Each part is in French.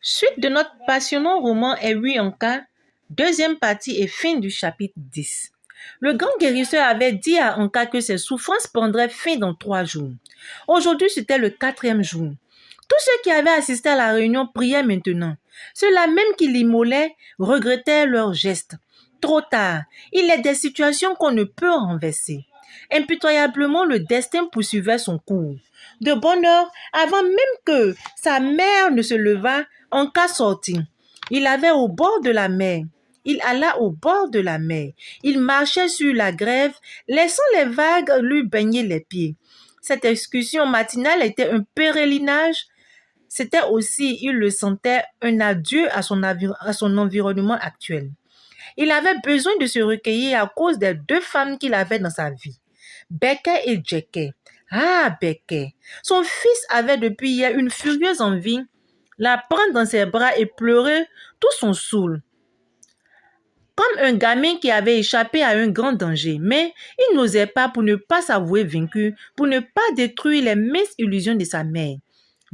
Suite de notre passionnant roman Ewi Anka, deuxième partie et fin du chapitre 10. Le grand guérisseur avait dit à Anka que ses souffrances prendraient fin dans 3 jours. Aujourd'hui, c'était le 4e jour. Tous ceux qui avaient assisté à la réunion priaient maintenant. Ceux-là même qui l'immolaient regrettaient leur geste. Trop tard, il est des situations qu'on ne peut renverser. Impitoyablement, le destin poursuivait son cours. De bonne heure, avant même que sa mère ne se levât, Anka sortit. Il allait au bord de la mer. Il alla au bord de la mer. Il marchait sur la grève, laissant les vagues lui baigner les pieds. Cette excursion matinale était un pèlerinage. C'était aussi, il le sentait, un adieu à son environnement actuel. Il avait besoin de se recueillir à cause des 2 femmes qu'il avait dans sa vie, Becky et Jackie. Ah, Becky! Son fils avait depuis hier une furieuse envie, la prendre dans ses bras et pleurer tout son saoul, comme un gamin qui avait échappé à un grand danger, mais il n'osait pas pour ne pas s'avouer vaincu, pour ne pas détruire les minces illusions de sa mère.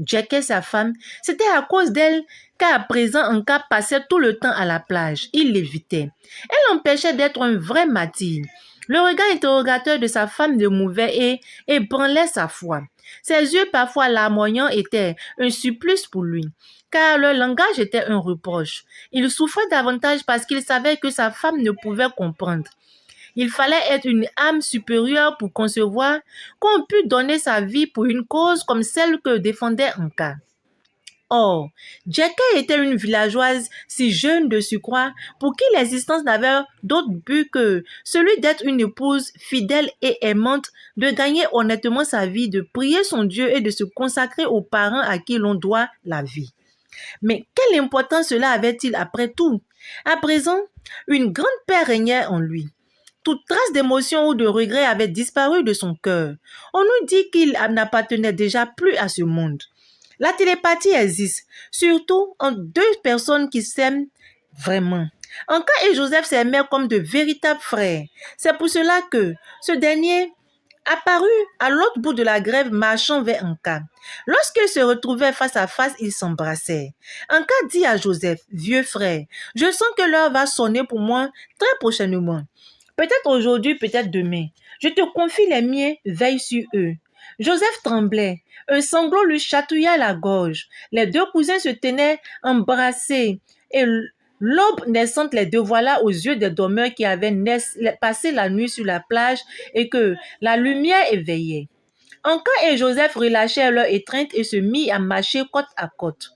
Jackie, sa femme, c'était à cause d'elle qu'à présent Anka passait tout le temps à la plage. Il l'évitait. Elle l'empêchait d'être un vrai martyr. Le regard interrogateur de sa femme le mouvait et ébranlait sa foi. Ses yeux parfois larmoyants étaient un supplice pour lui, car leur langage était un reproche. Il souffrait davantage parce qu'il savait que sa femme ne pouvait comprendre. Il fallait être une âme supérieure pour concevoir qu'on pût donner sa vie pour une cause comme celle que défendait Anka. Or, Jackie était une villageoise si jeune de surcroît pour qui l'existence n'avait d'autre but que celui d'être une épouse fidèle et aimante, de gagner honnêtement sa vie, de prier son Dieu et de se consacrer aux parents à qui l'on doit la vie. Mais quelle importance cela avait-il après tout? À présent, une grande paix régnait en lui. Toute trace d'émotion ou de regret avait disparu de son cœur. On nous dit qu'il n'appartenait déjà plus à ce monde. La télépathie existe, surtout entre 2 personnes qui s'aiment vraiment. Anka et Joseph s'aimaient comme de véritables frères. C'est pour cela que ce dernier apparut à l'autre bout de la grève marchant vers Anka. Lorsqu'ils se retrouvaient face à face, ils s'embrassèrent. Anka dit à Joseph, vieux frère, je sens que l'heure va sonner pour moi très prochainement. Peut-être aujourd'hui, peut-être demain. Je te confie les miens, veille sur eux. Joseph tremblait. Un sanglot lui chatouilla la gorge. Les 2 cousins se tenaient embrassés et l'aube naissante les dévoila aux yeux des dormeurs qui avaient passé la nuit sur la plage et que la lumière éveillait. Anka et Joseph relâchèrent leur étreinte et se mirent à marcher côte à côte.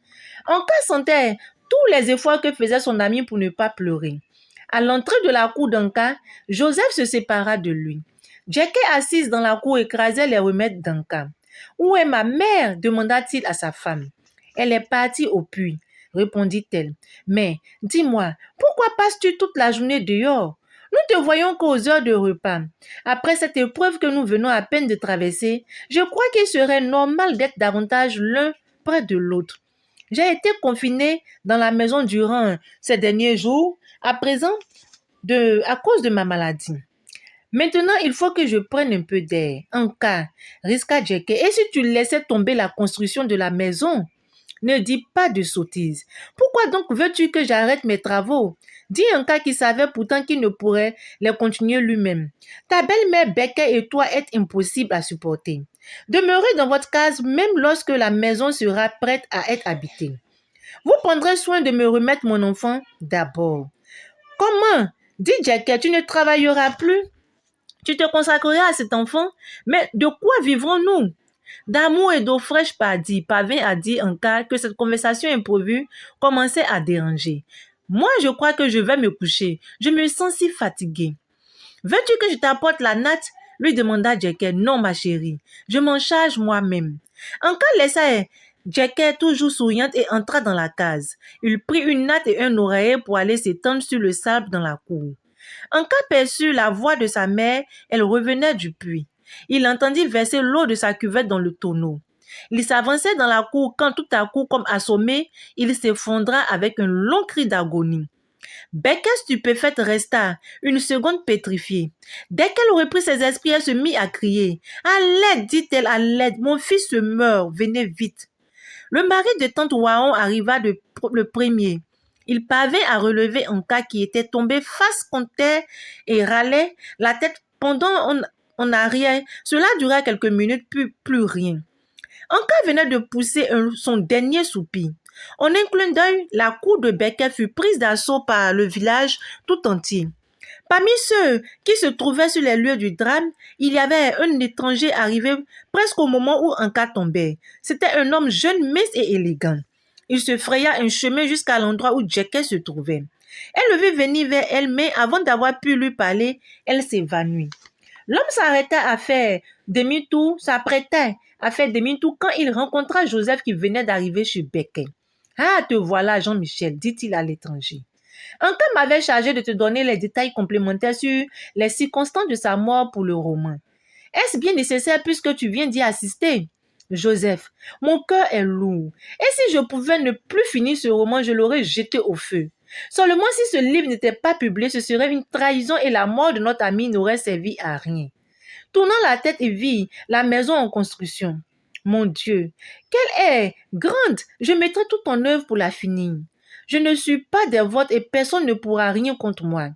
Anka sentait tous les efforts que faisait son ami pour ne pas pleurer. À l'entrée de la cour d'Anka, Joseph se sépara de lui. Jackie, assise dans la cour, écrasait les remèdes d'Anka. « Où est ma mère ?» demanda-t-il à sa femme. « Elle est partie au puits, » répondit-elle. « Mais, dis-moi, pourquoi passes-tu toute la journée dehors? Nous te voyons qu'aux heures de repas. Après cette épreuve que nous venons à peine de traverser, je crois qu'il serait normal d'être davantage l'un près de l'autre. J'ai été confinée dans la maison durant ces derniers jours, à présent, à cause de ma maladie. Maintenant, il faut que je prenne un peu d'air. Anka, risqua Jackie. Et si tu laissais tomber la construction de la maison? Ne dis pas de sottises. Pourquoi donc veux-tu que j'arrête mes travaux? Dis Anka qui savait pourtant qu'il ne pourrait les continuer lui-même. Ta belle-mère Becky et toi êtes impossible à supporter. Demeurez dans votre case même lorsque la maison sera prête à être habitée. Vous prendrez soin de me remettre mon enfant d'abord. Comment? Dis Jackie, tu ne travailleras plus? Tu te consacreras à cet enfant? Mais de quoi vivrons-nous? D'amour et d'eau fraîche parvint à dire Anka que cette conversation imprévue commençait à déranger. Moi, je crois que je vais me coucher. Je me sens si fatiguée. Veux-tu que je t'apporte la natte? Lui demanda Jackie. Non, ma chérie. Je m'en charge moi-même. Anka laissa Jackie toujours souriante et entra dans la case. Il prit une natte et un oreiller pour aller s'étendre sur le sable dans la cour. Anka perçut la voix de sa mère, elle revenait du puits. Il entendit verser l'eau de sa cuvette dans le tonneau. Il s'avançait dans la cour quand tout à coup, comme assommé, il s'effondra avec un long cri d'agonie. Becky stupéfaite resta une seconde pétrifiée. Dès qu'elle reprit ses esprits, elle se mit à crier. « À l'aide, dit-elle, à l'aide, mon fils se meurt, venez vite. » Le mari de tante Waon arriva le premier. Il parvint à relever Anka qui était tombé face contre terre et râlait, la tête pendant en arrière. Cela dura quelques minutes, puis plus rien. Anka venait de pousser son dernier soupir. En un clin d'œil, la cour de Becker fut prise d'assaut par le village tout entier. Parmi ceux qui se trouvaient sur les lieux du drame, il y avait un étranger arrivé presque au moment où Anka tombait. C'était un homme jeune, mince et élégant. Il se fraya un chemin jusqu'à l'endroit où Jackie se trouvait. Elle le vit venir vers elle, mais avant d'avoir pu lui parler, elle s'évanouit. L'homme s'apprêtait à faire demi-tour quand il rencontra Joseph qui venait d'arriver chez Becker. « Ah, te voilà, Jean-Michel, dit-il à l'étranger. Anka m'avait chargé de te donner les détails complémentaires sur les circonstances de sa mort pour le roman. Est-ce bien nécessaire puisque tu viens d'y assister? Joseph, mon cœur est lourd. Et si je pouvais ne plus finir ce roman, je l'aurais jeté au feu. Seulement si ce livre n'était pas publié, ce serait une trahison et la mort de notre ami n'aurait servi à rien. Tournant la tête et vit la maison en construction. Mon Dieu, qu'elle est grande! Je mettrai tout en œuvre pour la finir. Je ne suis pas dévote et personne ne pourra rien contre moi.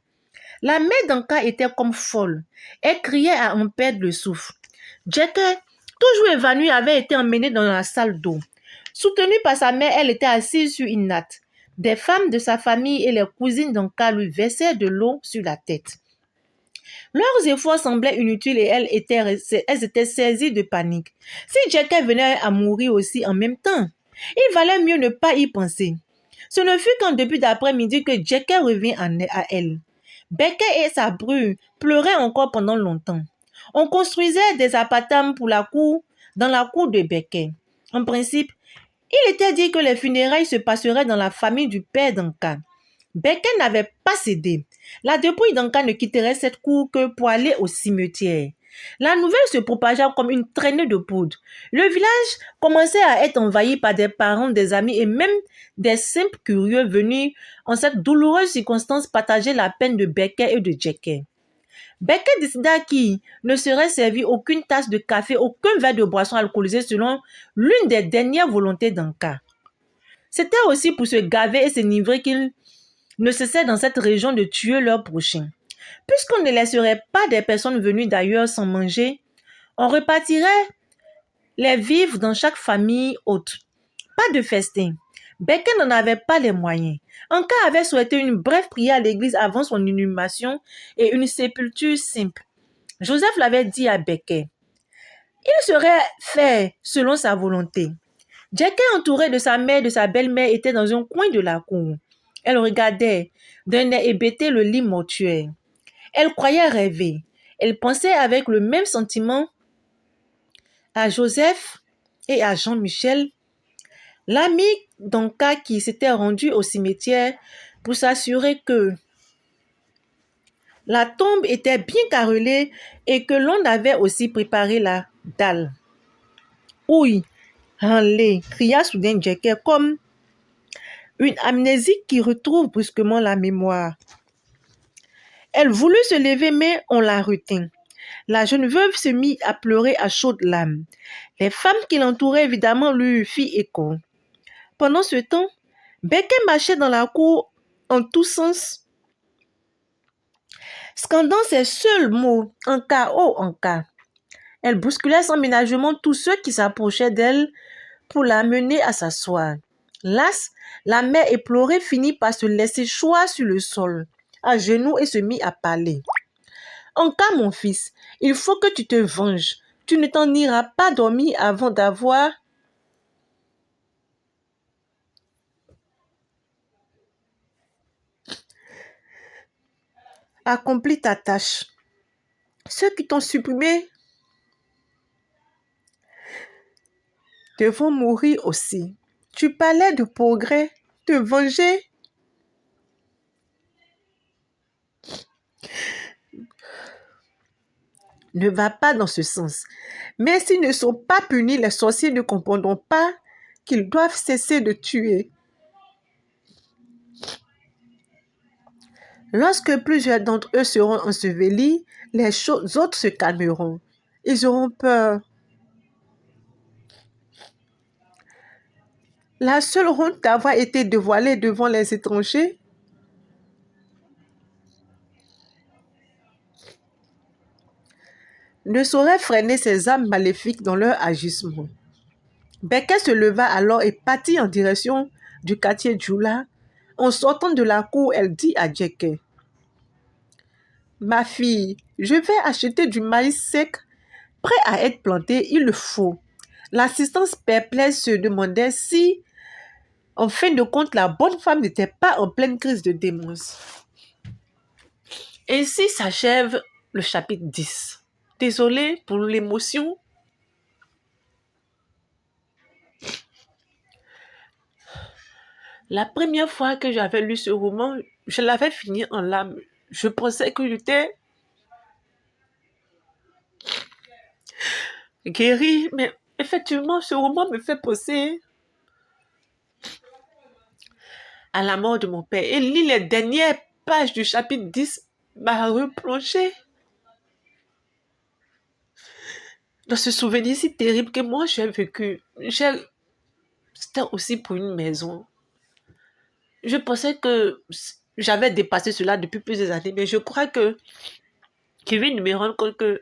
La mère d'Anka était comme folle. Elle criait à en perdre le souffle. Jackie, toujours évanouie, avait été emmenée dans la salle d'eau. Soutenue par sa mère, elle était assise sur une natte. Des femmes de sa famille et les cousines d'Anka lui versaient de l'eau sur la tête. Leurs efforts semblaient inutiles et elles étaient saisies de panique. Si Jackie venait à mourir aussi en même temps, il valait mieux ne pas y penser. Ce ne fut qu'en début d'après-midi que Jackie revint à elle. Becker et sa bru pleuraient encore pendant longtemps. On construisait des appartements dans la cour de Becker. En principe, il était dit que les funérailles se passeraient dans la famille du père d'Anka. Becker n'avait pas cédé. La dépouille d'Anka ne quitterait cette cour que pour aller au cimetière. La nouvelle se propagea comme une traînée de poudre. Le village commençait à être envahi par des parents, des amis et même des simples curieux venus en cette douloureuse circonstance partager la peine de Becker et de Jackie. Becker décida qu'il ne serait servi aucune tasse de café, aucun verre de boisson alcoolisée selon l'une des dernières volontés d'Anka. C'était aussi pour se gaver et s'enivrer qu'ils ne cessaient dans cette région de tuer leurs prochains. Puisqu'on ne laisserait pas des personnes venues d'ailleurs sans manger, on repartirait les vivres dans chaque famille haute. Pas de festin. Becker n'en avait pas les moyens. Anka avait souhaité une brève prière à l'église avant son inhumation et une sépulture simple. Joseph l'avait dit à Becker. Il serait fait selon sa volonté. Jackie, entourée de sa mère et de sa belle-mère, était dans un coin de la cour. Elle regardait d'un air hébété le lit mortuaire. Elle croyait rêver. Elle pensait avec le même sentiment à Joseph et à Jean-Michel, l'ami d'Anka qui s'était rendu au cimetière pour s'assurer que la tombe était bien carrelée et que l'on avait aussi préparé la dalle. Oui, Hanley, cria soudain Jackie comme une amnésique qui retrouve brusquement la mémoire. Elle voulut se lever, mais on la retint. La jeune veuve se mit à pleurer à chaudes larmes. Les femmes qui l'entouraient évidemment lui firent écho. Pendant ce temps, Becker marchait dans la cour en tous sens, scandant ses seuls mots « Anka, oh Anka ». Elle bousculait sans ménagement tous ceux qui s'approchaient d'elle pour la mener à s'asseoir. Lasse, la mère éplorée finit par se laisser choir sur le sol, à genoux, et se mit à parler. « Anka, mon fils, il faut que tu te venges. Tu ne t'en iras pas dormir avant d'avoir... » accompli ta tâche. Ceux qui t'ont supprimé devront mourir aussi. Tu parlais de progrès, te venger. Ne va pas dans ce sens. Mais s'ils ne sont pas punis, les sorciers ne comprendront pas qu'ils doivent cesser de tuer. Lorsque plusieurs d'entre eux seront ensevelis, les autres se calmeront. Ils auront peur. La seule honte d'avoir été dévoilée devant les étrangers ne saurait freiner ces âmes maléfiques dans leur agissement. Becket se leva alors et partit en direction du quartier Djoula. En sortant de la cour, elle dit à Djeke: « Ma fille, je vais acheter du maïs sec, prêt à être planté, il le faut. » L'assistance perplexe se demandait si, en fin de compte, la bonne femme n'était pas en pleine crise de démence. Ainsi s'achève le chapitre 10. Désolée pour l'émotion. La première fois que j'avais lu ce roman, je l'avais fini en larmes. Je pensais que j'étais guérie, mais effectivement, ce roman me fait penser à la mort de mon père. Et lire les dernières pages du chapitre 10 m'a replongé dans ce souvenir si terrible que moi j'ai vécu. C'était aussi pour une maison. Je pensais que j'avais dépassé cela depuis plusieurs années, mais je crois que je viens de me rendre compte que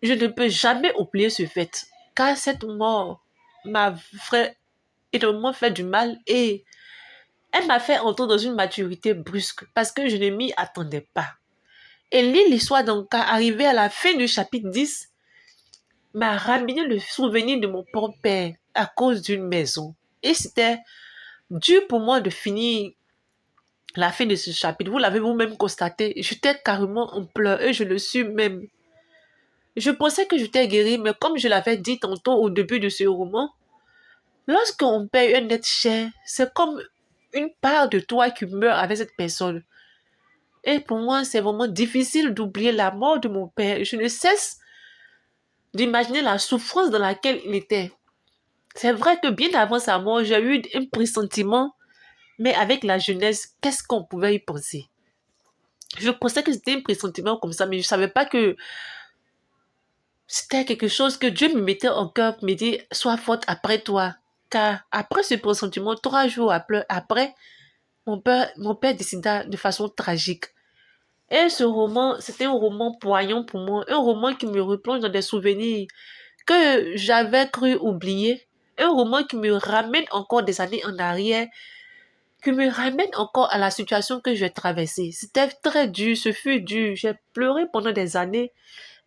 je ne peux jamais oublier ce fait, car cette mort m'a énormément fait du mal et elle m'a fait entrer dans une maturité brusque parce que je ne m'y attendais pas. Et lire l'histoire d'Anka arrivé à la fin du chapitre 10 m'a ramené le souvenir de mon propre père à cause d'une maison. Et c'était dur pour moi de finir la fin de ce chapitre. Vous l'avez vous-même constaté, j'étais carrément en pleurs et je le suis même. Je pensais que j'étais guérie, mais comme je l'avais dit tantôt au début de ce roman, lorsqu'on perd un être cher, c'est comme une part de toi qui meurt avec cette personne. Et pour moi, c'est vraiment difficile d'oublier la mort de mon père. Je ne cesse d'imaginer la souffrance dans laquelle il était. C'est vrai que bien avant sa mort, j'ai eu un pressentiment, mais avec la jeunesse, qu'est-ce qu'on pouvait y penser? Je pensais que c'était un pressentiment comme ça, mais je ne savais pas que c'était quelque chose que Dieu me mettait en cœur pour me dire, sois forte après toi. Car après ce pressentiment, 3 jours après, mon père décida de façon tragique. Et ce roman, c'était un roman poignant pour moi, un roman qui me replonge dans des souvenirs que j'avais cru oublier, un roman qui me ramène encore des années en arrière, qui me ramène encore à la situation que j'ai traversée. C'était très dur, ce fut dur. J'ai pleuré pendant des années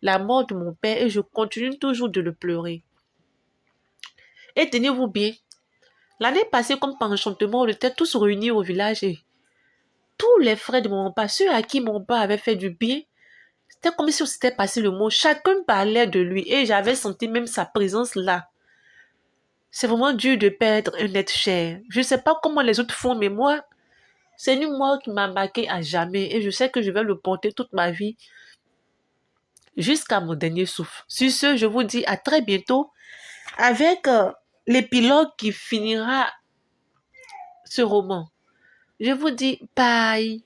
la mort de mon père et je continue toujours de le pleurer. Et tenez-vous bien, l'année passée, comme par enchantement, on était tous réunis au village et tous les frères de mon père, ceux à qui mon père avait fait du bien, c'était comme si on s'était passé le mot. Chacun parlait de lui et j'avais senti même sa présence là. C'est vraiment dur de perdre un être cher. Je ne sais pas comment les autres font, mais moi, c'est une mort qui m'a marqué à jamais et je sais que je vais le porter toute ma vie jusqu'à mon dernier souffle. Sur ce, je vous dis à très bientôt avec l'épilogue qui finira ce roman. Je vous dis bye.